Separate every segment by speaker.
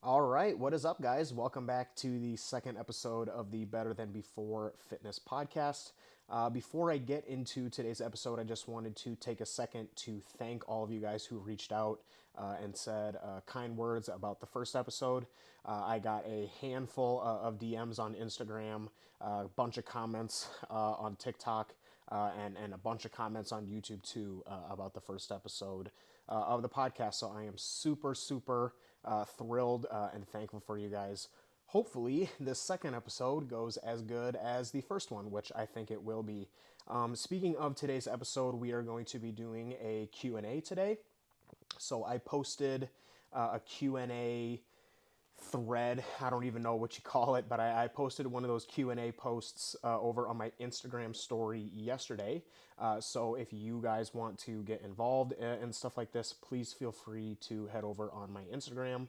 Speaker 1: All right, what is up, guys? Welcome back to the second episode of the Better Than Before Fitness Podcast. Before I get into today's episode, I just wanted to take a second to thank all of you guys who reached out and said kind words about the first episode. I got a handful of DMs on Instagram, a bunch of comments on TikTok, and a bunch of comments on YouTube too about the first episode of the podcast. So I am super thrilled and thankful for you guys. Hopefully, this second episode goes as good as the first one, which I think it will be. Speaking of today's episode, we are going to be doing a Q&A today. So I posted a Q&A thread. I don't even know what you call it, but I posted one of those Q&A posts over on my Instagram story yesterday. So if you guys want to get involved in stuff like this, please feel free to head over on my Instagram.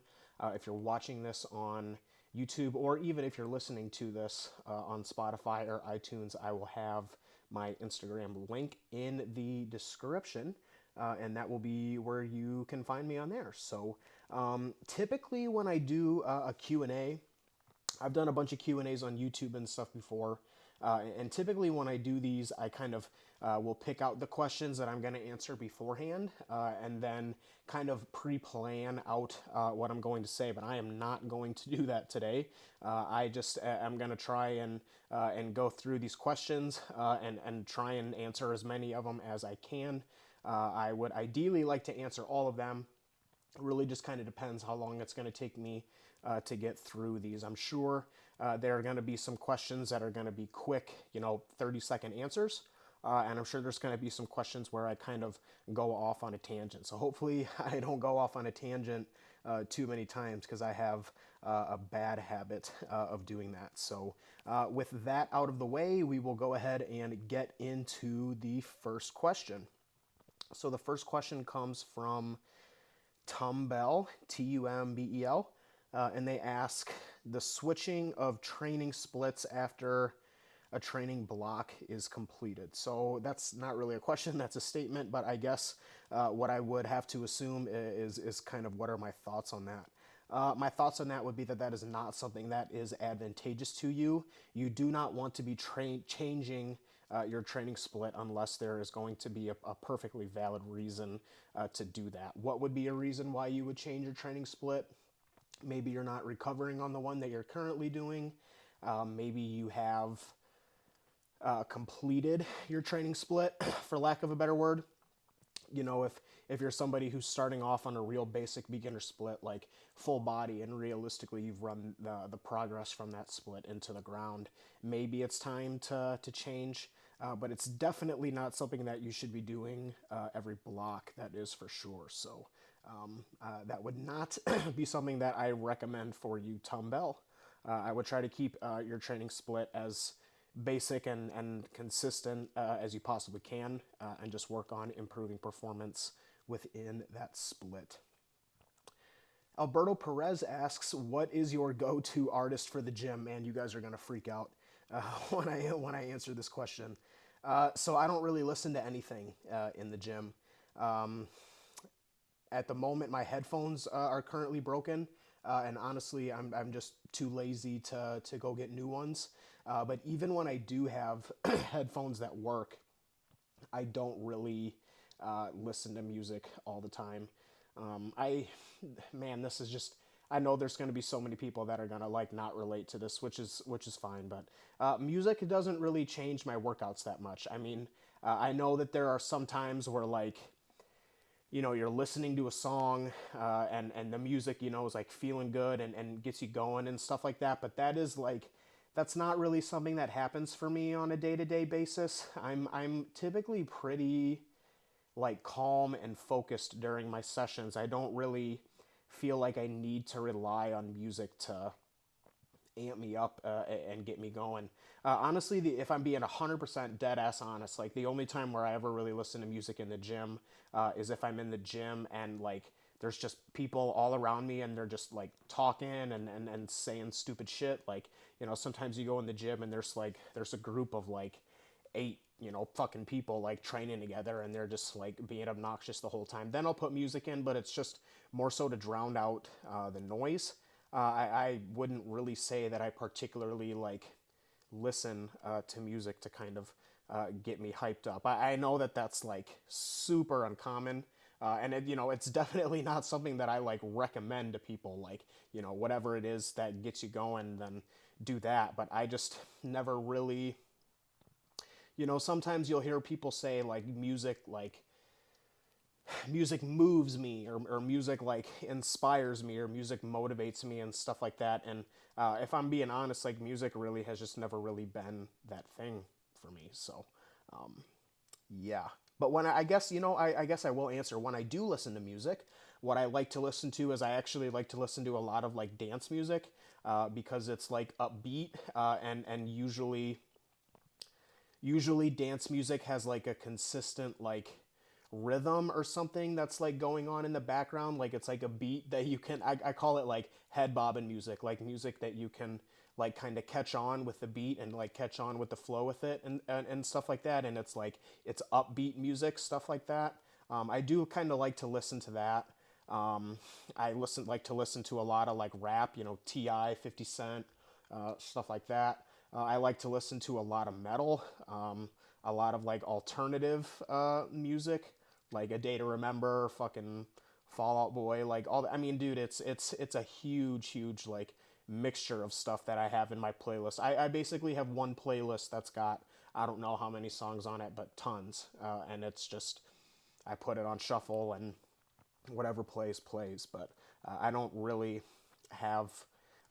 Speaker 1: If you're watching this on YouTube, or even if you're listening to this on Spotify or iTunes, I will have my Instagram link in the description. And that will be where you can find me on there. So typically when I do a Q&A, I've done a bunch of Q&As on YouTube and stuff before. And typically when I do these, I kind of will pick out the questions that I'm going to answer beforehand and then kind of pre-plan out what I'm going to say. But I am not going to do that today. I just am going to try and go through these questions and try and answer as many of them as I can. I would ideally like to answer all of them. It really just kind of depends how long it's going to take me to get through these. I'm sure there are going to be some questions that are going to be quick, 30-second answers. And I'm sure there's going to be some questions where I kind of go off on a tangent. So hopefully I don't go off on a tangent too many times, because I have a bad habit of doing that. So with that out of the way, we will go ahead and get into the first question. So the first question comes from Tumbel, Tumbel, and they ask, the switching of training splits after a training block is completed. So that's not really a question, that's a statement, but I guess what I would have to assume is kind of what are my thoughts on that. My thoughts on that would be that is not something that is advantageous to you. You do not want to be changing your training split unless there is going to be a perfectly valid reason to do that. What would be a reason why you would change your training split? Maybe you're not recovering on the one that you're currently doing. Maybe you have completed your training split, for lack of a better word. If you're somebody who's starting off on a real basic beginner split, like full body, and realistically you've run the progress from that split into the ground, maybe it's time to change. But it's definitely not something that you should be doing every block, that is for sure. So that would not be something that I recommend for you, Tumbel. I would try to keep your training split as basic and consistent as you possibly can, and just work on improving performance within that split. Alberto Perez asks, what is your go-to artist for the gym? Man, you guys are going to freak out when I answer this question. So I don't really listen to anything in the gym. At the moment, my headphones are currently broken, and honestly, I'm just too lazy to go get new ones. But even when I do have headphones that work, I don't really listen to music all the time. This is just, I know there's going to be so many people that are going to not relate to this, which is fine, but music doesn't really change my workouts that much. I mean, I know that there are some times where you're listening to a song and the music, is feeling good and gets you going and stuff like that, but that's not really something that happens for me on a day-to-day basis. I'm typically pretty calm and focused during my sessions. I don't really feel like I need to rely on music to amp me up and get me going. Honestly, if I'm being 100% dead ass honest, the only time where I ever really listen to music in the gym is if I'm in the gym and there's just people all around me and they're just talking and saying stupid shit. Sometimes you go in the gym and there's a group of 8 fucking people training together and they're just being obnoxious the whole time. Then I'll put music in, but it's just more so to drown out the noise. I wouldn't really say that I particularly like listen to music to kind of get me hyped up. I know that that's like super uncommon. And it's definitely not something that I like recommend to people. Like, whatever it is that gets you going, then do that. But I just never really, sometimes you'll hear people say like music moves me, or music like inspires me, or music motivates me and stuff like that. And if I'm being honest, like music really has just never really been that thing for me. So yeah. But when I guess, I guess I will answer, when I do listen to music, what I like to listen to is I actually like to listen to a lot of like dance music, because it's like upbeat, and usually dance music has like a consistent like rhythm or something that's like going on in the background. Like it's like a beat that you can, I call it like head bobbing music, like music that you can like kind of catch on with the beat and like catch on with the flow with it, and stuff like that. And it's like it's upbeat music, stuff like that. I do kind of like to listen to that. I like to listen to a lot of like rap, Ti, 50 Cent, stuff like that. I like to listen to a lot of metal, a lot of like alternative music, like A Day to Remember, fucking Fall Out Boy, like all that. I mean, dude, it's a huge like mixture of stuff that I have in my playlist. I basically have one playlist that's got, I don't know how many songs on it, but tons, and it's just, I put it on shuffle and whatever plays. But I don't really have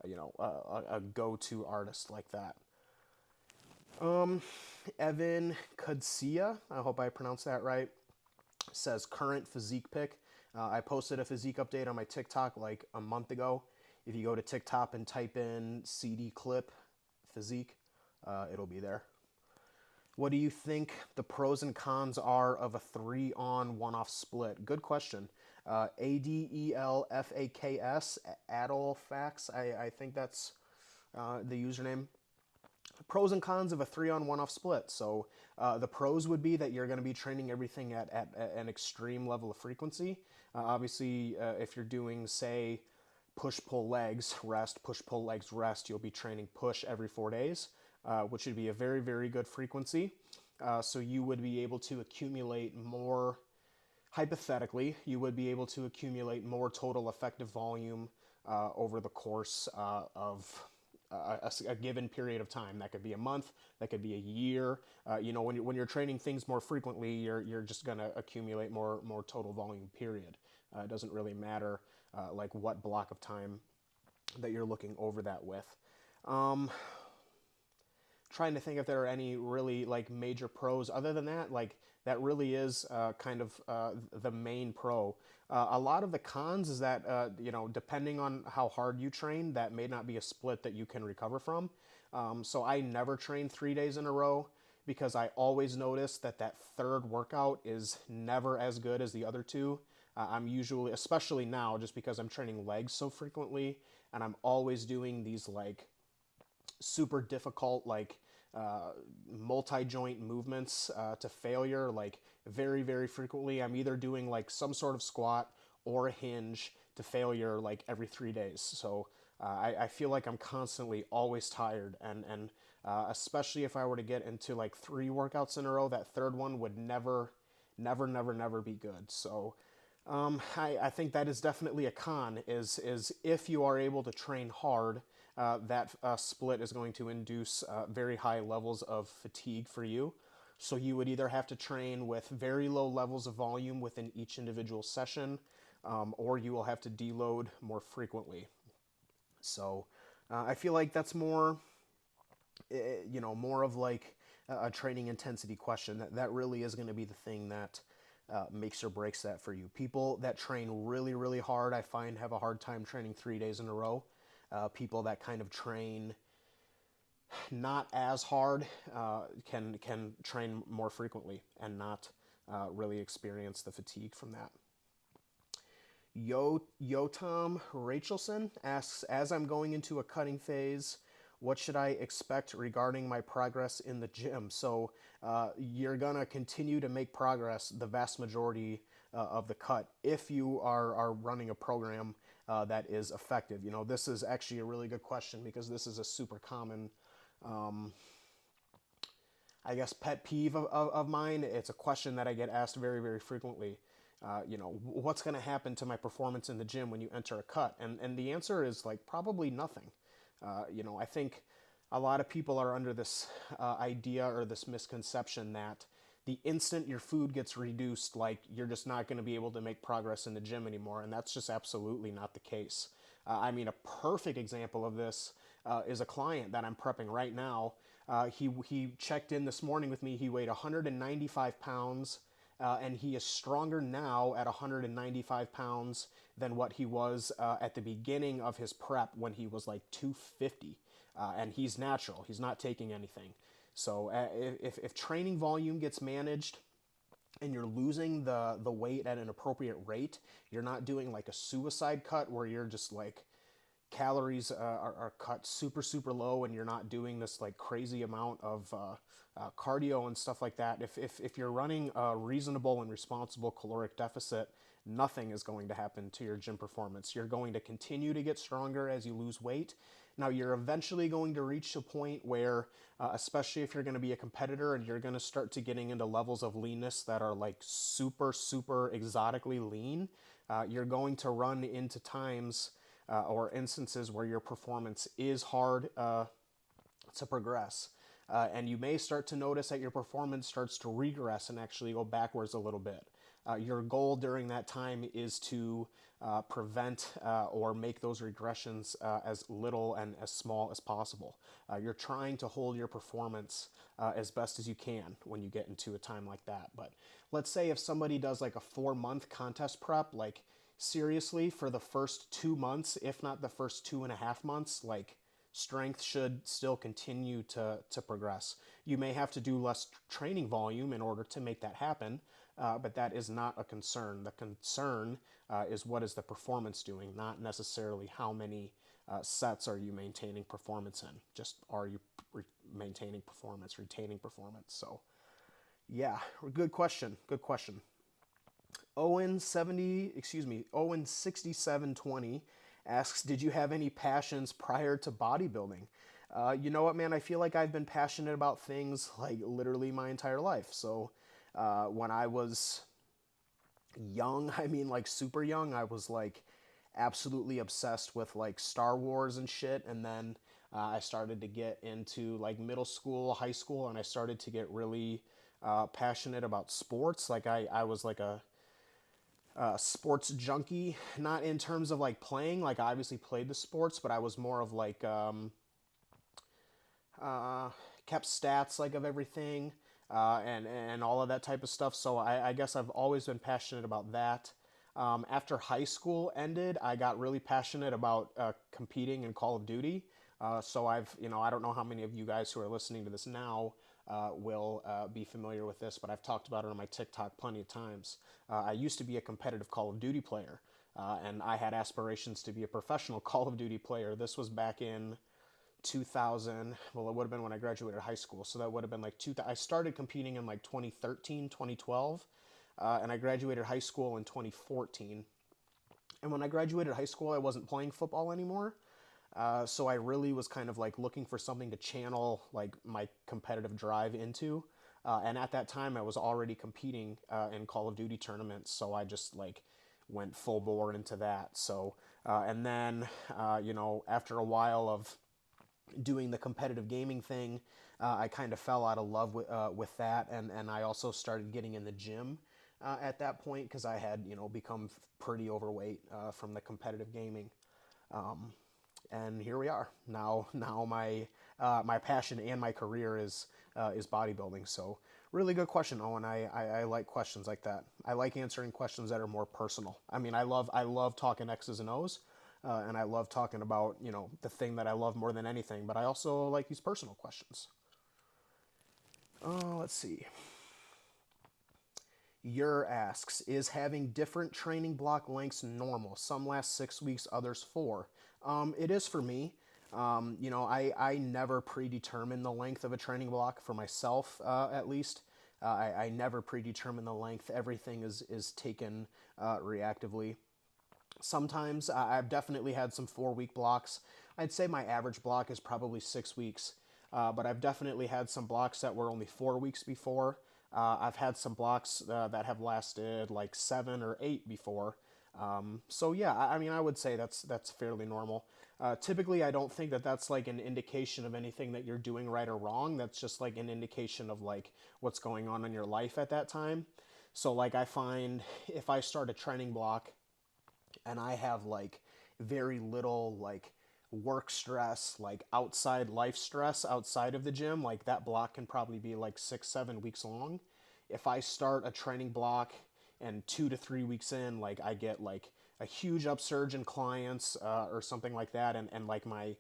Speaker 1: a go-to artist like that. Evan Kudsia, I hope I pronounced that right, says current physique pick. I posted a physique update on my TikTok like a month ago. If you go to TikTok and type in CD clip physique, it'll be there. What do you think the pros and cons are of a 3-on, 1-off split? Good question. ADELFAKS, Adelfax, I think that's the username. Pros and cons of a 3-on, 1-off split. So the pros would be that you're going to be training everything at an extreme level of frequency. Obviously, if you're doing, say, push pull legs rest, push pull legs rest, you'll be training push every 4 days, which would be a very, very good frequency. So you would be able to accumulate more, hypothetically, you would be able to accumulate more total effective volume over the course of a given period of time. That could be a month, that could be a year. When you're training things more frequently, you're just going to accumulate more total volume, period. It doesn't really matter like what block of time that you're looking over that with. Trying to think if there are any really like major pros. Other than that, like that really is kind of the main pro. A lot of the cons is that depending on how hard you train, that may not be a split that you can recover from. So I never train 3 days in a row, because I always notice that third workout is never as good as the other two. I'm usually, especially now, just because I'm training legs so frequently, and I'm always doing these like super difficult like multi-joint movements to failure, like very, very frequently. I'm either doing like some sort of squat or a hinge to failure like every 3 days. So I feel like I'm constantly always tired, and especially if I were to get into like 3 workouts in a row, that third one would never be good. So I think that is definitely a con, is if you are able to train hard, that split is going to induce very high levels of fatigue for you. So you would either have to train with very low levels of volume within each individual session, or you will have to deload more frequently. So I feel like that's more, more of like a training intensity question. That really is going to be the thing that makes or breaks that for you. People that train really, really hard, I find, have a hard time training 3 days in a row. People that kind of train not as hard can train more frequently and not really experience the fatigue from that. Yotam Rachelson asks, as I'm going into a cutting phase, what should I expect regarding my progress in the gym? So you're gonna continue to make progress the vast majority of the cut if you are running a program that is effective. You know, this is actually a really good question because this is a super common, I guess, pet peeve of mine. It's a question that I get asked very, very frequently. You know, what's going to happen to my performance in the gym when you enter a cut? And the answer is like probably nothing. You know, I think a lot of people are under this idea or this misconception that the instant your food gets reduced, like you're just not going to be able to make progress in the gym anymore. And that's just absolutely not the case. I mean, a perfect example of this is a client that I'm prepping right now. He checked in this morning with me. He weighed 195 pounds, and he is stronger now at 195 pounds than what he was at the beginning of his prep when he was like 250. And he's natural. He's not taking anything. So if training volume gets managed and you're losing the weight at an appropriate rate, you're not doing like a suicide cut where you're just like calories are cut super, super low and you're not doing this like crazy amount of cardio and stuff like that. If you're running a reasonable and responsible caloric deficit, nothing is going to happen to your gym performance. You're going to continue to get stronger as you lose weight. Now, you're eventually going to reach a point where, especially if you're going to be a competitor and you're going to start to getting into levels of leanness that are like super, super exotically lean, you're going to run into times or instances where your performance is hard to progress. And you may start to notice that your performance starts to regress and actually go backwards a little bit. Your goal during that time is to prevent or make those regressions as little and as small as possible. You're trying to hold your performance as best as you can when you get into a time like that. But let's say if somebody does like a 4-month contest prep, like seriously, for the first 2 months, if not the first 2.5 months, like strength should still continue to progress. You may have to do less training volume in order to make that happen, but that is not a concern. The concern is what is the performance doing, not necessarily how many sets are you maintaining performance in. Just are you maintaining performance, retaining performance. So yeah, good question. Good question. Owen 6720 asks, did you have any passions prior to bodybuilding? You know what, man, I feel like I've been passionate about things like literally my entire life. So when I was young, I mean like super young, I was like absolutely obsessed with like Star Wars and shit. And then I started to get into like middle school, high school, and I started to get really passionate about sports. Like I was like a sports junkie, not in terms of like playing, like I obviously played the sports, but I was more of like kept stats like of everything and all of that type of stuff. So I guess I've always been passionate about that. After high school ended, I got really passionate about competing in Call of Duty. So I've, you know, I don't know how many of you guys who are listening to this now will be familiar with this, but I've talked about it on my TikTok plenty of times. I used to be a competitive Call of Duty player, and I had aspirations to be a professional Call of Duty player. This was back in 2000. Well, it would have been when I graduated high school, so that would have been like I started competing in like 2013, 2012, and I graduated high school in 2014. And when I graduated high school, I wasn't playing football anymore. So I really was kind of like looking for something to channel like my competitive drive into. And at that time I was already competing in Call of Duty tournaments. So I just like went full bore into that. So, and then, you know, after a while of doing the competitive gaming thing, I kind of fell out of love with that. And I also started getting in the gym at that point because I had, you know, become pretty overweight from the competitive gaming. And here we are now. My my passion and my career is bodybuilding. So really good question, Owen. I like questions like that. I like answering questions that are more personal. I mean, I love talking X's and O's, and I love talking about, you know, the thing that I love more than anything. But I also like these personal questions. Let's see. Asks, is having different training block lengths normal? Some last 6 weeks, others 4. It is for me. I never predetermine the length of a training block for myself, at least. I never predetermine the length. Everything is taken reactively. Sometimes I've definitely had some 4 week blocks. I'd say my average block is probably 6 weeks, but I've definitely had some blocks that were only 4 weeks before. I've had some blocks that have lasted like 7 or 8 before. So yeah, I mean, I would say that's fairly normal. Typically, I don't think that that's like an indication of anything that you're doing right or wrong. That's just like an indication of like what's going on in your life at that time. So like I find if I start a training block and I have like very little like work stress, like outside life stress outside of the gym, like that block can probably be like 6, 7 weeks long. If I start a training block and 2 to 3 weeks in, like I get like a huge upsurge in clients or something like that, and like my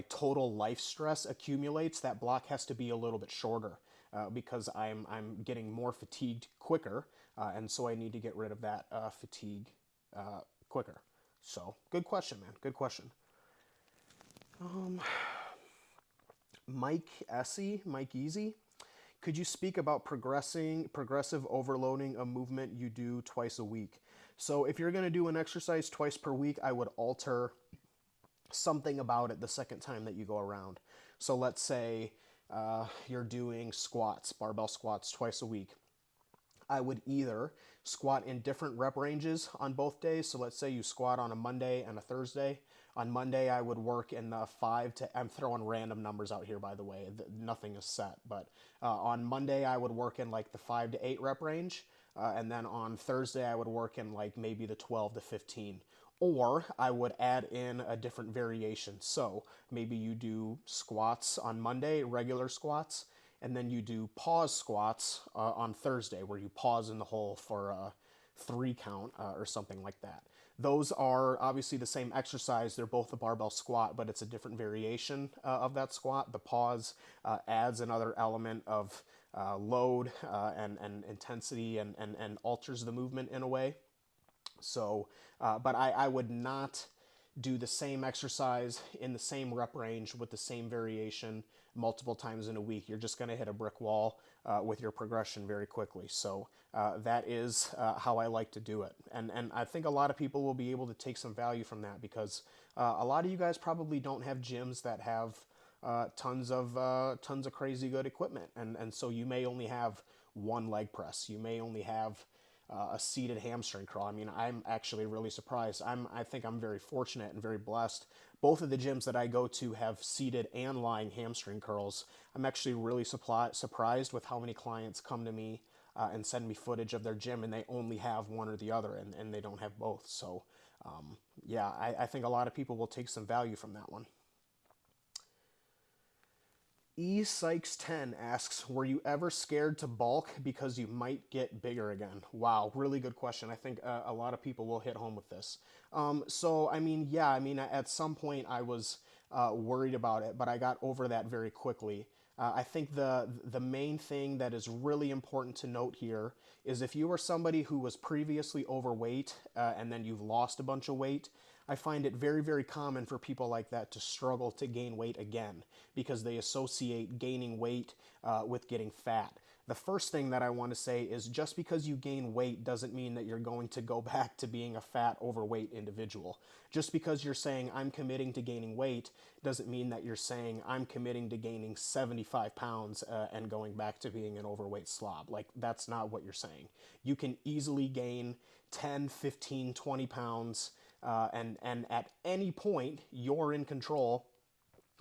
Speaker 1: total life stress accumulates, that block has to be a little bit shorter because I'm getting more fatigued quicker, and so I need to get rid of that fatigue quicker. So good question, man. Good question. Mike Easy, could you speak about progressive overloading a movement you do twice a week? So if you're going to do an exercise twice per week, I would alter something about it the second time that you go around. So let's say you're doing squats, barbell squats twice a week. I would either squat in different rep ranges on both days. So let's say you squat on a Monday and a Thursday. On Monday, I would work in the I'm throwing random numbers out here, by the way. Nothing is set. But on Monday, I would work in like the 5 to 8 rep range. And then on Thursday, I would work in like maybe the 12 to 15. Or I would add in a different variation. So maybe you do squats on Monday, regular squats, and then you do pause squats on Thursday, where you pause in the hole for a 3 count or something like that. Those are obviously the same exercise. They're both a barbell squat, but it's a different variation of that squat. The pause adds another element of load and intensity and alters the movement in a way. So, but I would not do the same exercise in the same rep range with the same variation multiple times in a week. You're just going to hit a brick wall with your progression very quickly. So that is how I like to do it. And I think a lot of people will be able to take some value from that because a lot of you guys probably don't have gyms that have tons of crazy good equipment. And so you may only have one leg press. You may only have a seated hamstring curl. I mean, I'm actually really surprised. I think I'm very fortunate and very blessed. Both of the gyms that I go to have seated and lying hamstring curls. I'm actually really surprised with how many clients come to me and send me footage of their gym and they only have one or the other and they don't have both. So yeah, I think a lot of people will take some value from that one. eSykes10 asks, were you ever scared to bulk because you might get bigger again? Wow, really good question. I think a lot of people will hit home with this. So, I mean, yeah, I mean, at some point I was worried about it, but I got over that very quickly. I think the main thing that is really important to note here is if you are somebody who was previously overweight and then you've lost a bunch of weight, I find it very, very common for people like that to struggle to gain weight again because they associate gaining weight with getting fat. The first thing that I want to say is just because you gain weight doesn't mean that you're going to go back to being a fat, overweight individual. Just because you're saying I'm committing to gaining weight doesn't mean that you're saying I'm committing to gaining 75 pounds and going back to being an overweight slob. Like, that's not what you're saying. You can easily gain 10, 15, 20 pounds and at any point you're in control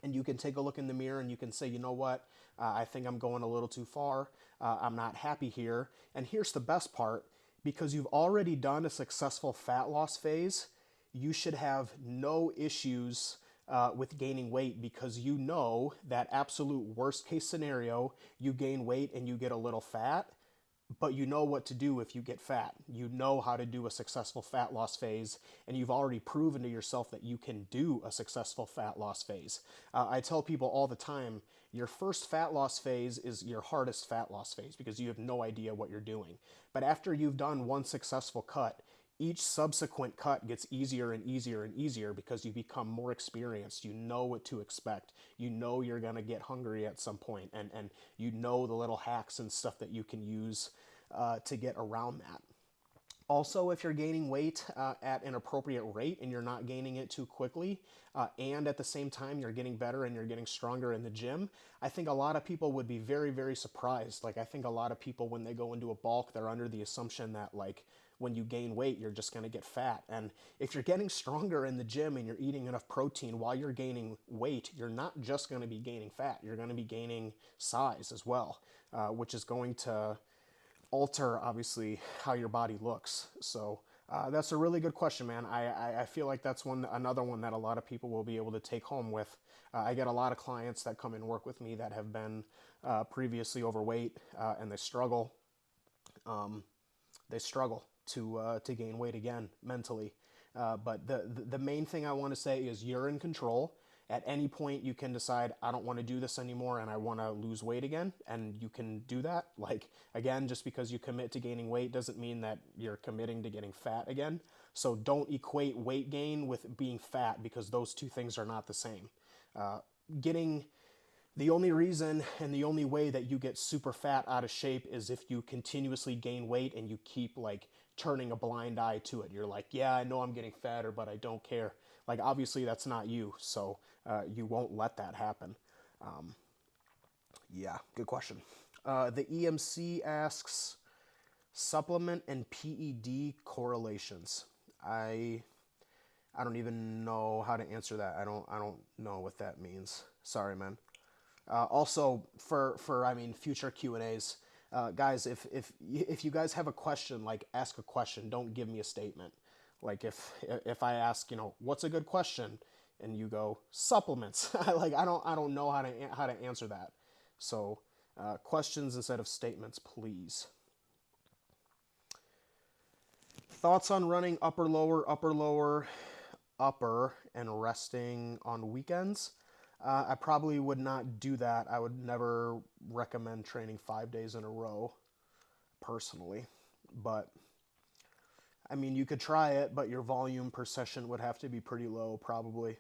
Speaker 1: and you can take a look in the mirror and you can say, you know what, I think I'm going a little too far. I'm not happy here. And here's the best part, because you've already done a successful fat loss phase, you should have no issues with gaining weight because you know that absolute worst case scenario, you gain weight and you get a little fat. But you know what to do if you get fat. You know how to do a successful fat loss phase, and you've already proven to yourself that you can do a successful fat loss phase. I tell people all the time, your first fat loss phase is your hardest fat loss phase because you have no idea what you're doing. But after you've done one successful cut, each subsequent cut gets easier and easier and easier because you become more experienced. You know what to expect. You know you're going to get hungry at some point, and you know the little hacks and stuff that you can use to get around that. Also, if you're gaining weight at an appropriate rate and you're not gaining it too quickly, and at the same time you're getting better and you're getting stronger in the gym, I think a lot of people would be very, very surprised. Like, I think a lot of people, when they go into a bulk, they're under the assumption that, like, when you gain weight, you're just going to get fat. And if you're getting stronger in the gym and you're eating enough protein while you're gaining weight, you're not just going to be gaining fat. You're going to be gaining size as well, which is going to alter, obviously, how your body looks. So that's a really good question, man. I feel like that's another one that a lot of people will be able to take home with. I get a lot of clients that come and work with me that have been previously overweight, and they struggle. They struggle to gain weight again mentally. But the main thing I want to say is you're in control. At any point, you can decide, I don't want to do this anymore and I want to lose weight again. And you can do that. Like, again, just because you commit to gaining weight doesn't mean that you're committing to getting fat again. So don't equate weight gain with being fat, because those two things are not the same. The only reason and the only way that you get super fat out of shape is if you continuously gain weight and you keep, like, turning a blind eye to it. You're like, yeah, I know I'm getting fatter, but I don't care. Like, obviously that's not you, so you won't let that happen. Yeah, good question. The EMC asks, supplement and PED correlations. I don't even know how to answer that. I don't know what that means. Sorry, man. Also, for future Q&As, guys, if you guys have a question, like, ask a question. Don't give me a statement. Like, if I ask, what's a good question, and you go supplements, I don't know how to answer that. So, questions instead of statements, please. Thoughts on running upper, lower, upper, and resting on weekends? I probably would not do that. I would never recommend training 5 days in a row, personally. But, I mean, you could try it, but your volume per session would have to be pretty low, probably.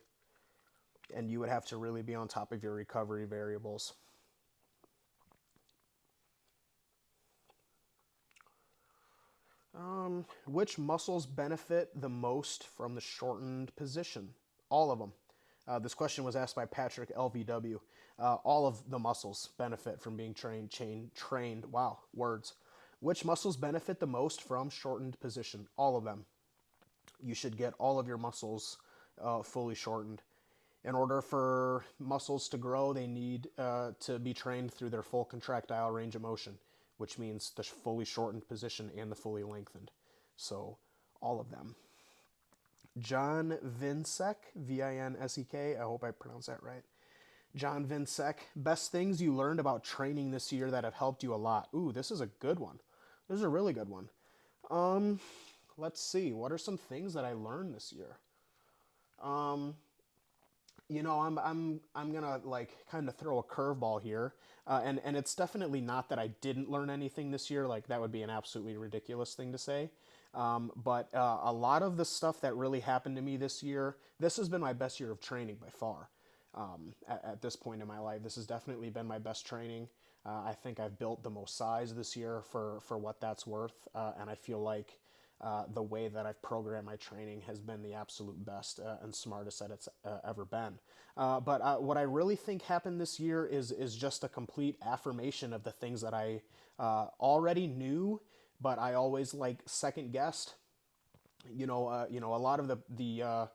Speaker 1: And you would have to really be on top of your recovery variables. Which muscles benefit the most from the shortened position? All of them. This question was asked by Patrick LVW. All of the muscles benefit from being trained. Wow, words. Which muscles benefit the most from shortened position? All of them. You should get all of your muscles fully shortened. In order for muscles to grow, they need to be trained through their full contractile range of motion, which means the fully shortened position and the fully lengthened. So, all of them. John Vinsek, Vinsek, I hope I pronounced that right. John Vinsek, best things you learned about training this year that have helped you a lot. Ooh, this is a good one. This is a really good one. Let's see. What are some things that I learned this year? I'm gonna, like, kind of throw a curveball here, and it's definitely not that I didn't learn anything this year. Like, that would be an absolutely ridiculous thing to say. But a lot of the stuff that really happened to me this year, this has been my best year of training by far. At this point in my life, this has definitely been my best training. I think I've built the most size this year for what that's worth, and I feel like the way that I've programmed my training has been the absolute best and smartest that it's ever been. But what I really think happened this year is just a complete affirmation of the things that I already knew, but I always, like, second guessed. A lot of the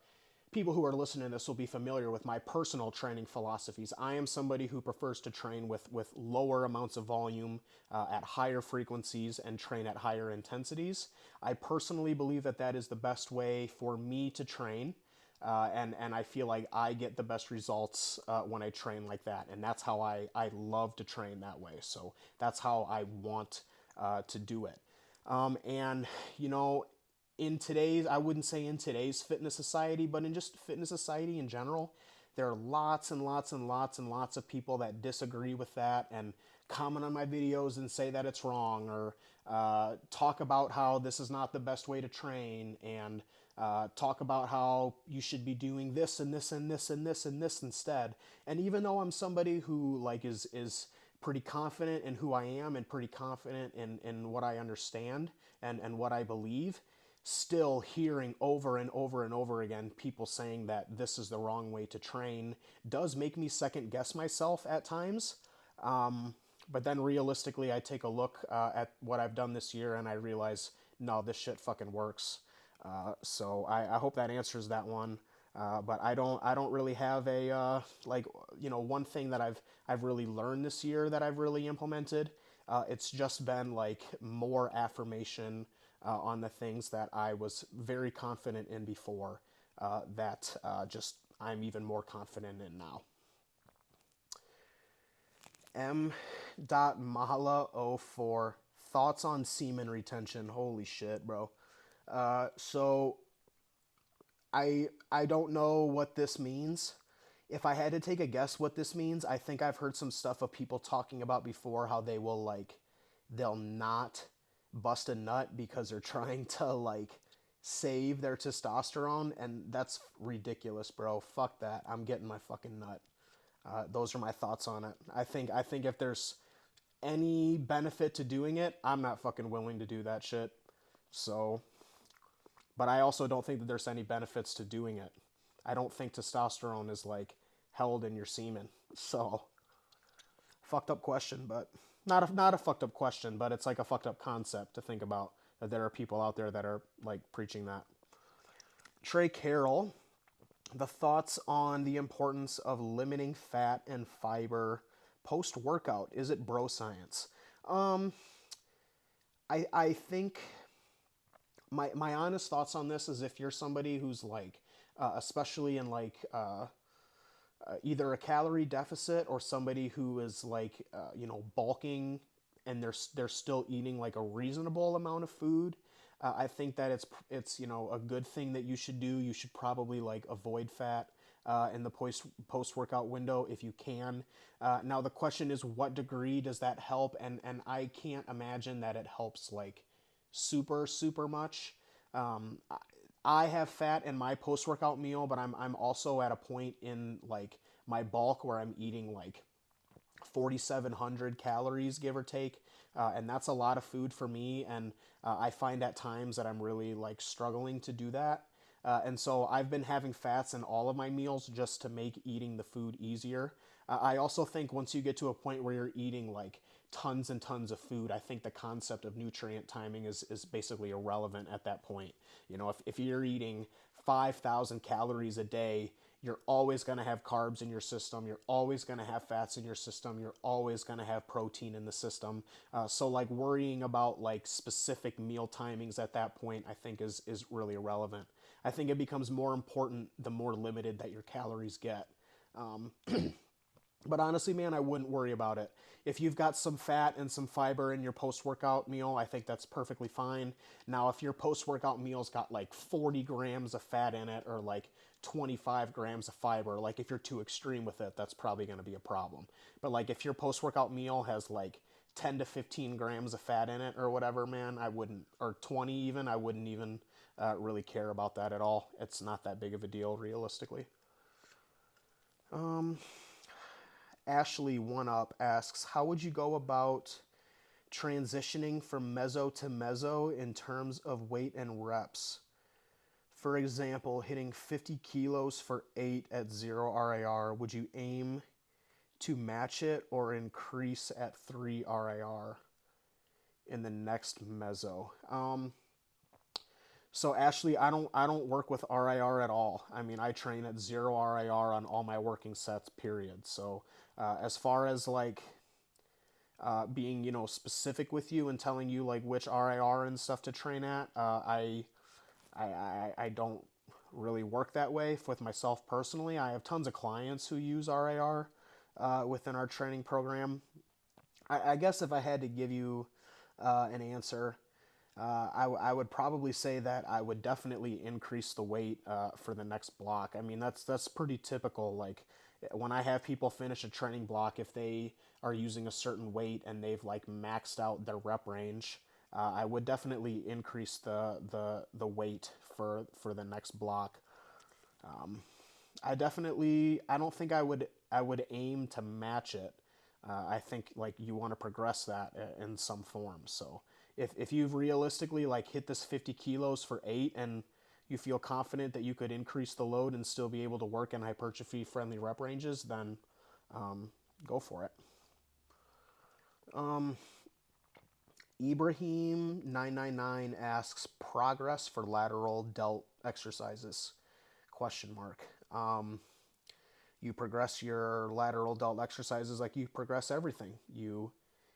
Speaker 1: people who are listening to this will be familiar with my personal training philosophies. I am somebody who prefers to train with lower amounts of volume at higher frequencies and train at higher intensities. I personally believe that is the best way for me to train, and I feel like I get the best results when I train like that, and that's how I love to train that way. So that's how I want to do it. In today's, I wouldn't say in today's fitness society, but in just fitness society in general, there are lots and lots and lots and lots of people that disagree with that and comment on my videos and say that it's wrong, or talk about how this is not the best way to train, and talk about how you should be doing this and this and this and this and this instead. And even though I'm somebody who like is pretty confident in who I am and pretty confident in what I understand and what I believe, still hearing over and over and over again people saying that this is the wrong way to train does make me second guess myself at times. But then realistically, I take a look at what I've done this year and I realize, no, this shit fucking works. So I hope that answers that one. But I don't really have a one thing that I've really learned this year that I've really implemented. It's just been like more affirmation on the things that I was very confident in before, that just I'm even more confident in now. M.Mahala04, thoughts on semen retention. Holy shit, bro. So I don't know what this means. If I had to take a guess what this means, I think I've heard some stuff of people talking about before how they'll not bust a nut because they're trying to like save their testosterone, and that's ridiculous, bro. Fuck that. I'm getting my fucking nut. Those are my thoughts on it. I think if there's any benefit to doing it, I'm not fucking willing to do that shit. So, but I also don't think that there's any benefits to doing it. I don't think testosterone is like held in your semen. So, fucked up question, but not a fucked up question, but it's like a fucked up concept to think about, that there are people out there that are like preaching that. Trey Carroll, the thoughts on the importance of limiting fat and fiber post-workout. Is it bro science? I think my honest thoughts on this is, if you're somebody who's like, especially in like either a calorie deficit, or somebody who is like bulking and they're still eating like a reasonable amount of food, I think that it's a good thing that you should do. You should probably like avoid fat in the post workout window if you can. Now the question is, what degree does that help? And I can't imagine that it helps like super much. I have fat in my post workout meal, but I'm also at a point in like my bulk where I'm eating like 4,700 calories, give or take. And that's a lot of food for me. And I find at times that I'm really like struggling to do that. And so I've been having fats in all of my meals just to make eating the food easier. I also think once you get to a point where you're eating like tons and tons of food, I think the concept of nutrient timing is basically irrelevant at that point. If you're eating 5,000 calories a day, you're always going to have carbs in your system. You're always going to have fats in your system. You're always going to have protein in the system. So like worrying about like specific meal timings at that point, I think is really irrelevant. I think it becomes more important the more limited that your calories get. But honestly, man, I wouldn't worry about it. If you've got some fat and some fiber in your post-workout meal, I think that's perfectly fine. Now, if your post-workout meal's got like 40 grams of fat in it, or like 25 grams of fiber, like if you're too extreme with it, that's probably going to be a problem. But like if your post-workout meal has like 10 to 15 grams of fat in it or whatever, man, I wouldn't, or 20 even, I wouldn't even really care about that at all. It's not that big of a deal, realistically. Ashley One Up asks, how would you go about transitioning from meso to meso in terms of weight and reps? For example, hitting 50 kilos for 8 at 0 RIR, would you aim to match it or increase at 3 RIR in the next meso? So Ashley, I don't work with RIR at all. I mean, I train at 0 RIR on all my working sets, period. So as far as like being, specific with you and telling you like which RIR and stuff to train at, I don't really work that way with myself personally. I have tons of clients who use RIR within our training program. I guess if I had to give you an answer, I would probably say that I would definitely increase the weight for the next block. I mean, that's pretty typical. Like when I have people finish a training block, if they are using a certain weight and they've like maxed out their rep range, I would definitely increase the weight for the next block. I don't think I would aim to match it. I think like you want to progress that in some form. So if you've realistically like hit this 50 kilos for 8 and you feel confident that you could increase the load and still be able to work in hypertrophy friendly rep ranges, then go for it. Ibrahim 999 asks progress for lateral delt exercises? Question mark. You progress your lateral delt exercises like you progress everything. You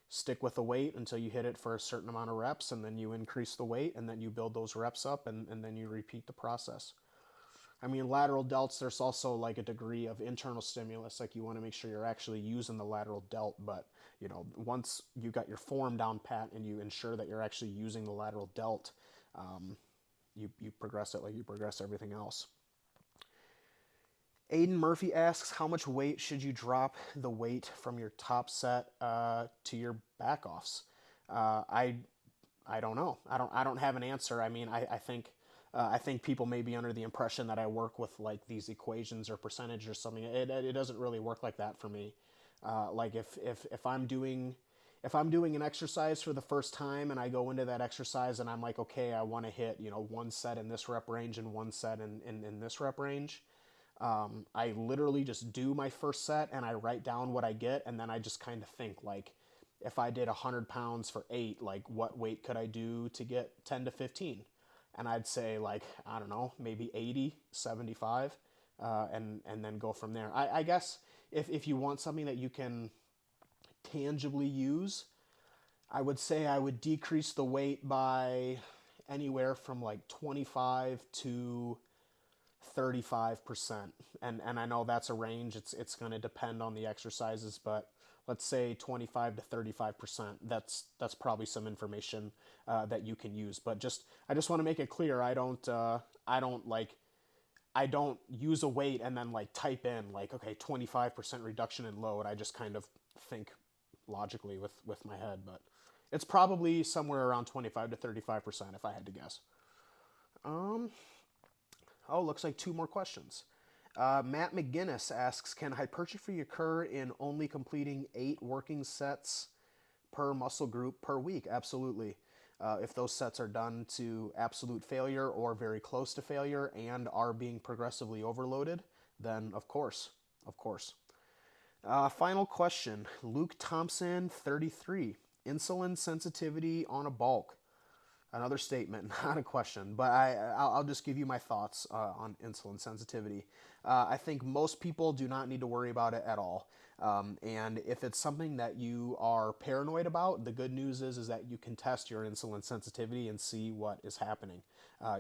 Speaker 1: stick with the weight until you hit it for a certain amount of reps, and then you increase the weight, and then you build those reps up, and then you repeat the process. I mean, lateral delts, there's also like a degree of internal stimulus. Like you want to make sure you're actually using the lateral delt, but once you got your form down pat and you ensure that you're actually using the lateral delt, you progress it like you progress everything else. Aiden Murphy asks, how much weight should you drop the weight from your top set to your backoffs? I don't know. I don't have an answer. I mean, I think people may be under the impression that I work with like these equations or percentage or something. It doesn't really work like that for me. Like if I'm doing an exercise for the first time and I go into that exercise and I'm like, okay, I want to hit one set in this rep range and one set in this rep range. I literally just do my first set and I write down what I get, and then I just kind of think like, if I did 100 pounds for 8, like what weight could I do to get 10 to 15? And I'd say like, I don't know, maybe 80, 75, and then go from there. I guess if you want something that you can tangibly use, I would say I would decrease the weight by anywhere from like 25 to 35%. And I know that's a range. It's going to depend on the exercises, but let's say 25 to 35%. That's probably some information that you can use. But I just want to make it clear, I don't use a weight and then like type in like, okay, 25% reduction in load. I just kind of think logically with my head, but it's probably somewhere around 25 to 35% if I had to guess. Looks like 2 more questions. Matt McGinnis asks, can hypertrophy occur in only completing 8 working sets per muscle group per week? Absolutely. If those sets are done to absolute failure or very close to failure and are being progressively overloaded, then of course. Final question. Luke Thompson, 33. Insulin sensitivity on a bulk. Another statement, not a question, but I'll just give you my thoughts on insulin sensitivity. I think most people do not need to worry about it at all. And if it's something that you are paranoid about, the good news is that you can test your insulin sensitivity and see what is happening.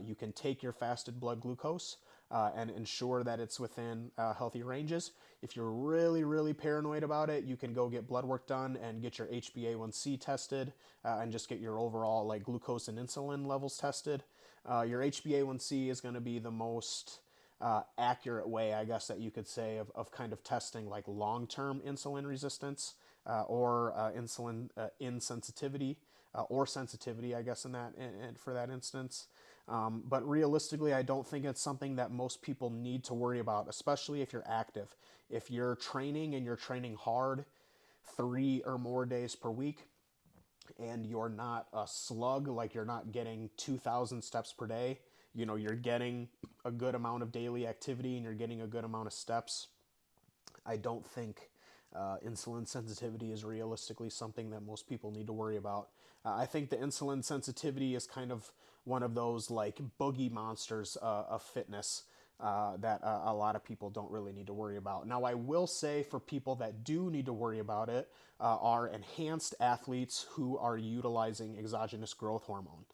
Speaker 1: You can take your fasted blood glucose and ensure that it's within healthy ranges. If you're really, really paranoid about it, you can go get blood work done and get your HbA1c tested and just get your overall like glucose and insulin levels tested. Your HbA1c is going to be the most accurate way, I guess, that you could say of kind of testing like long-term insulin resistance or insulin insensitivity or sensitivity, I guess, for that instance. But realistically, I don't think it's something that most people need to worry about, especially if you're active. If you're training and you're training hard 3 or more days per week, and you're not a slug, like you're not getting 2,000 steps per day, you're getting a good amount of daily activity and you're getting a good amount of steps, I don't think insulin sensitivity is realistically something that most people need to worry about. I think the insulin sensitivity is kind of one of those like boogie monsters of fitness that a lot of people don't really need to worry about. Now, I will say for people that do need to worry about it are enhanced athletes who are utilizing exogenous growth hormone.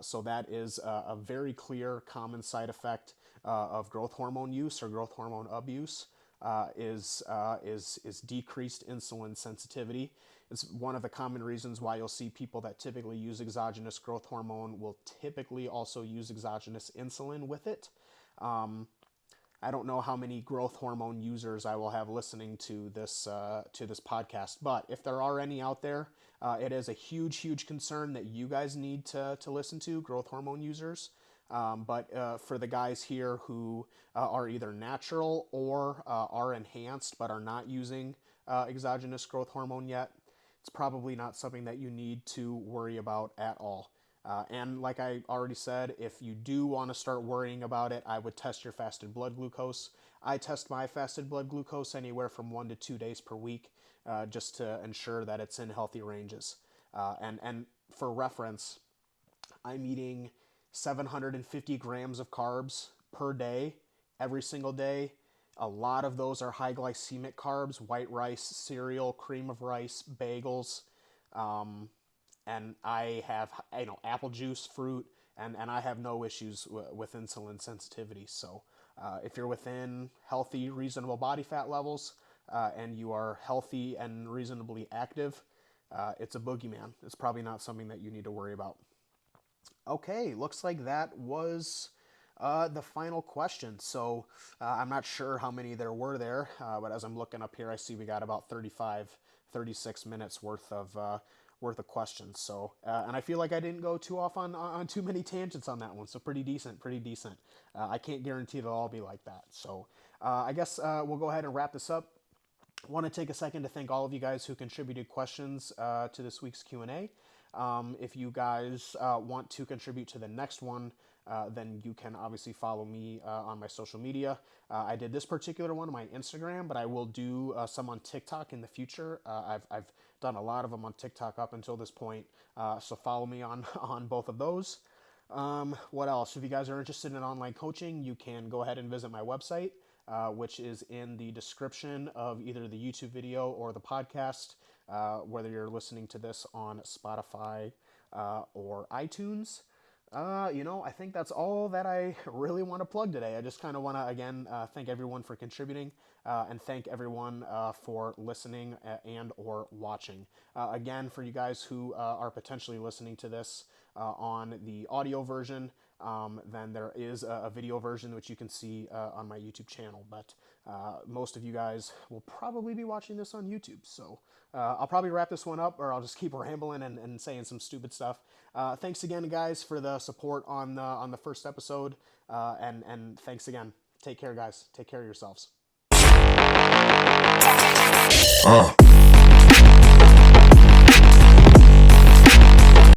Speaker 1: So that is a very clear common side effect of growth hormone use or growth hormone abuse. Is decreased insulin sensitivity. It's one of the common reasons why you'll see people that typically use exogenous growth hormone will typically also use exogenous insulin with it. I don't know how many growth hormone users I will have listening to this podcast, but if there are any out there, it is a huge concern that you guys need to listen to, growth hormone users. But for the guys here who are either natural or are enhanced but are not using exogenous growth hormone yet, it's probably not something that you need to worry about at all. And like I already said, if you do want to start worrying about it, I would test your fasted blood glucose. I test my fasted blood glucose anywhere from 1 to 2 days per week, just to ensure that it's in healthy ranges. And for reference, I'm eating 750 grams of carbs per day, every single day. A lot of those are high glycemic carbs: white rice, cereal, cream of rice, bagels. And I have, apple juice, fruit, and I have no issues with insulin sensitivity. So if you're within healthy, reasonable body fat levels, and you are healthy and reasonably active, it's a boogeyman. It's probably not something that you need to worry about. Okay, looks like that was the final question. So I'm not sure how many there were there, but as I'm looking up here, I see we got about 36 minutes worth of questions. So, and I feel like I didn't go too off on too many tangents on that one. So pretty decent. I can't guarantee it'll all be like that. So I guess we'll go ahead and wrap this up. I want to take a second to thank all of you guys who contributed questions to this week's Q&A. If you guys want to contribute to the next one, then you can obviously follow me on my social media. I did this particular one on my Instagram, but I will do some on TikTok in the future. I've done a lot of them on TikTok up until this point, so follow me on both of those. What else? If you guys are interested in online coaching, you can go ahead and visit my website, which is in the description of either the YouTube video or the podcast, whether you're listening to this on Spotify or iTunes. I think that's all that I really want to plug today. I just kind of want to, again, thank everyone for contributing, and thank everyone for listening and or watching. Again, for you guys who are potentially listening to this on the audio version, then there is a video version which you can see on my YouTube channel. But most of you guys will probably be watching this on YouTube. So I'll probably wrap this one up, or I'll just keep rambling and saying some stupid stuff. Thanks again, guys, for the support on the first episode. And thanks again. Take care, guys. Take care of yourselves.